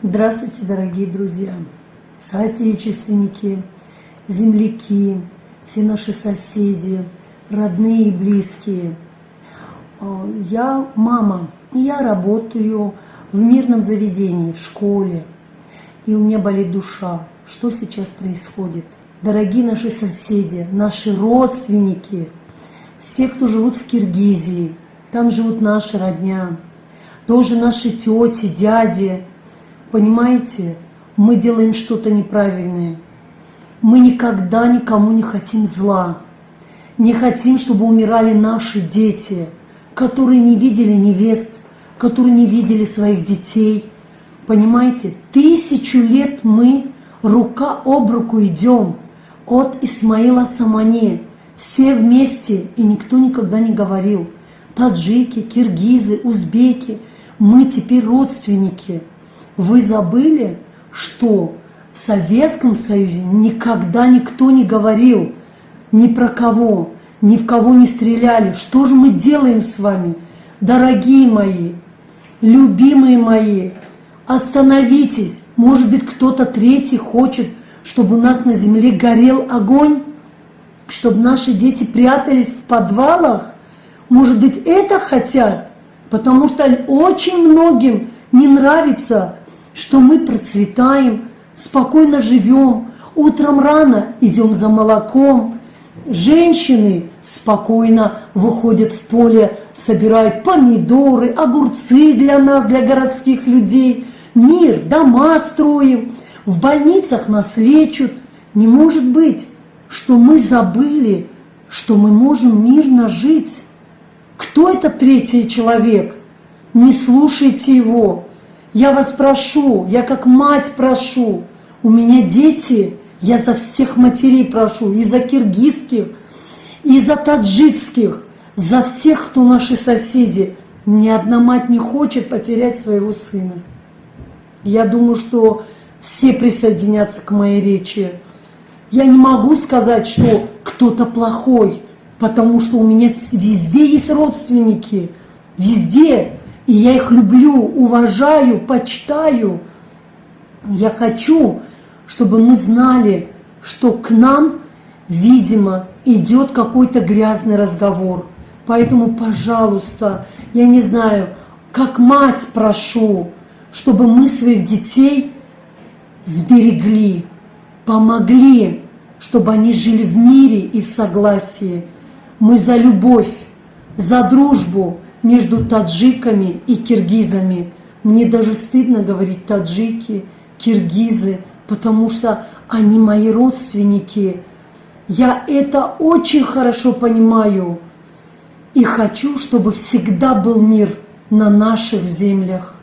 Здравствуйте, дорогие друзья, соотечественники, земляки, все наши соседи, родные и близкие. Я мама, и я работаю в мирном заведении, в школе, и у меня болит душа. Что сейчас происходит? Дорогие наши соседи, наши родственники, все, кто живут в Киргизии, там живут наша родня, тоже наши тети, дяди. Понимаете, мы делаем что-то неправильное. Мы никогда никому не хотим зла. Не хотим, чтобы умирали наши дети, которые не видели невест, которые не видели своих детей. Понимаете, 1000 лет мы рука об руку идем от Исмаила Самани. Все вместе, и никто никогда не говорил. Таджики, киргизы, узбеки, мы теперь родственники. Вы забыли, что в Советском Союзе никогда никто не говорил ни про кого, ни в кого не стреляли. Что же мы делаем с вами, дорогие мои, любимые мои? Остановитесь. Может быть, кто-то третий хочет, чтобы у нас на земле горел огонь, чтобы наши дети прятались в подвалах? Может быть, это хотят? Потому что очень многим не нравится, что мы процветаем, спокойно живем, утром рано идем за молоком, женщины спокойно выходят в поле, собирают помидоры, огурцы для нас, для городских людей, мир, дома строим, в больницах нас лечат. Не может быть, что мы забыли, что мы можем мирно жить. Кто этот третий человек? Не слушайте его. Я вас прошу, я как мать прошу, у меня дети, я за всех матерей прошу, и за киргизских, и за таджикских, за всех, кто наши соседи. Ни одна мать не хочет потерять своего сына. Я думаю, что все присоединятся к моей речи. Я не могу сказать, что кто-то плохой, потому что у меня везде есть родственники, везде. И я их люблю, уважаю, почитаю. Я хочу, чтобы мы знали, что к нам, видимо, идет какой-то грязный разговор. Поэтому, пожалуйста, я не знаю, как мать прошу, чтобы мы своих детей сберегли, помогли, чтобы они жили в мире и в согласии. Мы за любовь, за дружбу между таджиками и киргизами. Мне даже стыдно говорить таджики, киргизы, потому что они мои родственники. Я это очень хорошо понимаю и хочу, чтобы всегда был мир на наших землях.